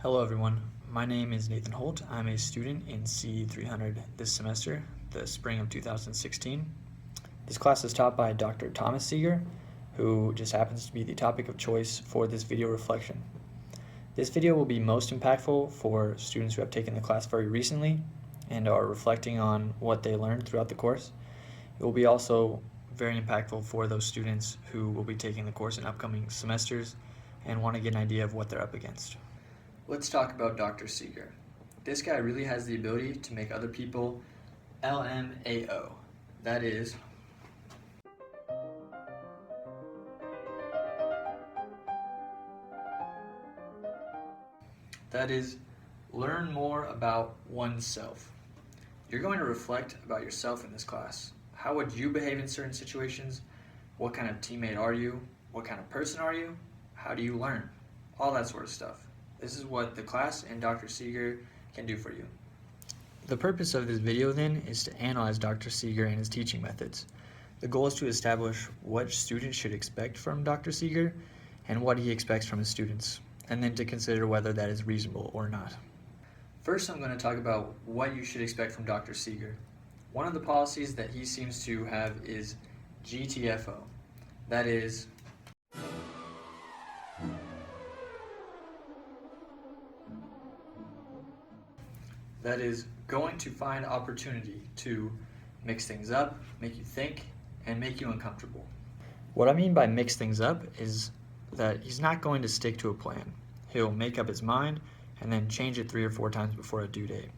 Hello everyone, my name is Nathan Holt. I'm a student in CE 300 this semester, the spring of 2016. This class is taught by Dr. Thomas Seeger, who just happens to be the topic of choice for this video reflection. This video will be most impactful for students who have taken the class very recently and are reflecting on what they learned throughout the course. It will be also very impactful for those students who will be taking the course in upcoming semesters and want to get an idea of what they're up against. Let's talk about Dr. Seeger. This guy really has the ability to make other people LMAO. That is, learn more about oneself. You're going to reflect about yourself in this class. How would you behave in certain situations? What kind of teammate are you? What kind of person are you? How do you learn? All that sort of stuff. This is what the class and Dr. Seeger can do for you. The purpose of this video then is to analyze Dr. Seeger and his teaching methods. The goal is to establish what students should expect from Dr. Seeger and what he expects from his students, and then to consider whether that is reasonable or not. First, I'm going to talk about what you should expect from Dr. Seeger. One of the policies that he seems to have is GTFO. That is, going to find opportunity to mix things up, make you think, and make you uncomfortable. What I mean by mix things up is that he's not going to stick to a plan. He'll make up his mind and then change it 3 or 4 times before a due date.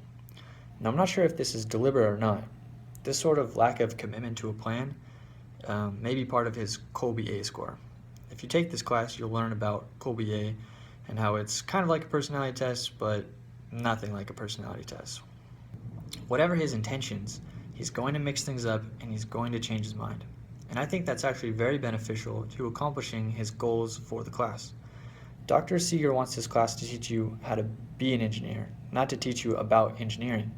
Now, I'm not sure if this is deliberate or not. This sort of lack of commitment to a plan may be part of his Colby-A score. If you take this class, you'll learn about Colby-A and how it's kind of like a personality test, but nothing like a personality test. Whatever his intentions, he's going to mix things up and he's going to change his mind. And I think that's actually very beneficial to accomplishing his goals for the class. Dr. Seeger wants this class to teach you how to be an engineer, not to teach you about engineering.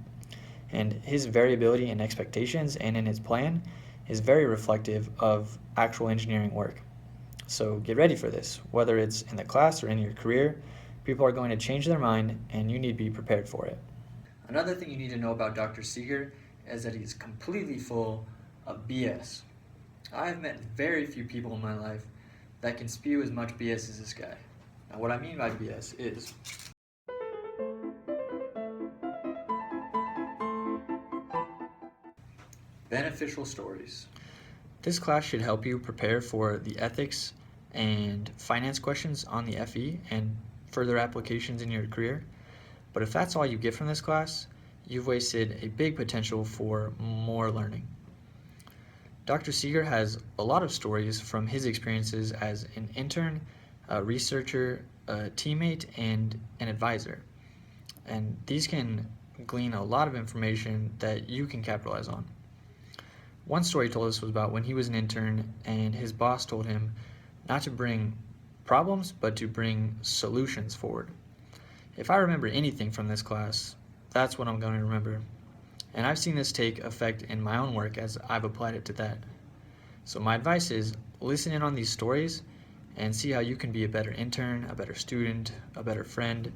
And his variability in expectations and in his plan is very reflective of actual engineering work. So get ready for this. Whether it's in the class or in your career, people are going to change their mind and you need to be prepared for it. Another thing you need to know about Dr. Seeger is that he's completely full of BS. I have met very few people in my life that can spew as much BS as this guy. Now, what I mean by BS is beneficial stories. This class should help you prepare for the ethics and finance questions on the FE and further applications in your career. But if that's all you get from this class, you've wasted a big potential for more learning. Dr. Seeger has a lot of stories from his experiences as an intern, a researcher, a teammate, and an advisor. And these can glean a lot of information that you can capitalize on. One story he told us was about when he was an intern and his boss told him not to bring problems, but to bring solutions forward. If I remember anything from this class, that's what I'm going to remember. And I've seen this take effect in my own work as I've applied it to that. So my advice is listen in on these stories and see how you can be a better intern, a better student, a better friend,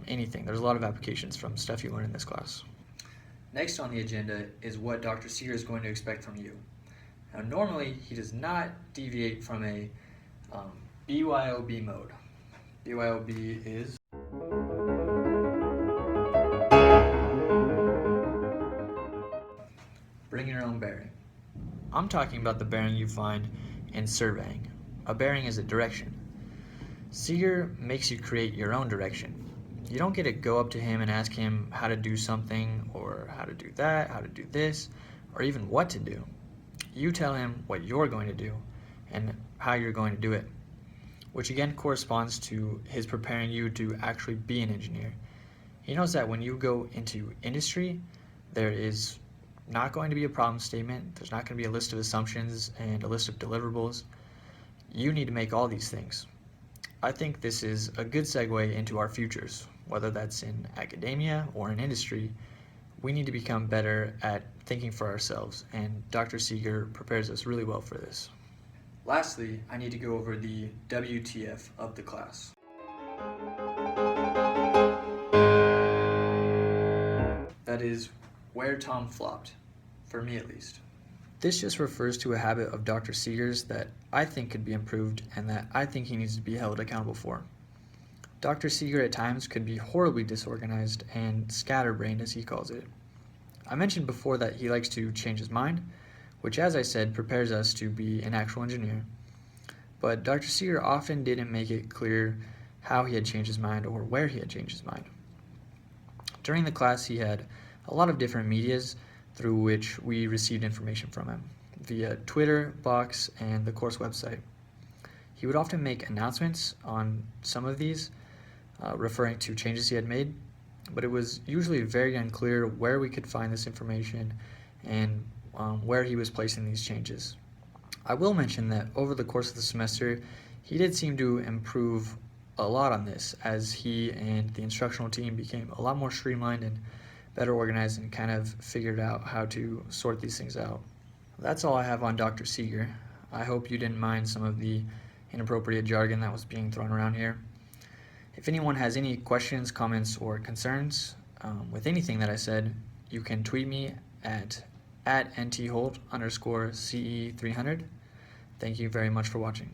anything. There's a lot of applications from stuff you learn in this class. Next on the agenda is what Dr. Seeger is going to expect from you. Now, normally he does not deviate from a BYOB mode. BYOB is bring your own bearing. I'm talking about the bearing you find in surveying. A bearing is a direction. Seeger makes you create your own direction. You don't get to go up to him and ask him how to do something or how to do that, how to do this, or even what to do. You tell him what you're going to do and how you're going to do it, which again corresponds to his preparing you to actually be an engineer. He knows that when you go into industry, there is not going to be a problem statement, there's not going to be a list of assumptions and a list of deliverables. You need to make all these things. I think this is a good segue into our futures, whether that's in academia or in industry. We need to become better at thinking for ourselves, and Dr. Seeger prepares us really well for this. Lastly, I need to go over the WTF of the class. That is where Tom flopped, for me at least. This just refers to a habit of Dr. Seeger's that I think could be improved and that I think he needs to be held accountable for. Dr. Seeger at times could be horribly disorganized and scatterbrained, as he calls it. I mentioned before that he likes to change his mind, which, as I said, prepares us to be an actual engineer. But Dr. Seeger often didn't make it clear how he had changed his mind or where he had changed his mind. During the class, he had a lot of different medias through which we received information from him, via Twitter, Box, and the course website. He would often make announcements on some of these, referring to changes he had made, but it was usually very unclear where we could find this information and where he was placing these changes. I will mention that over the course of the semester, he did seem to improve a lot on this as he and the instructional team became a lot more streamlined and better organized and kind of figured out how to sort these things out. That's all I have on Dr. Seeger. I hope you didn't mind some of the inappropriate jargon that was being thrown around here. If anyone has any questions, comments, or concerns with anything that I said, you can tweet me at @ntholt_CE300. Thank you very much for watching.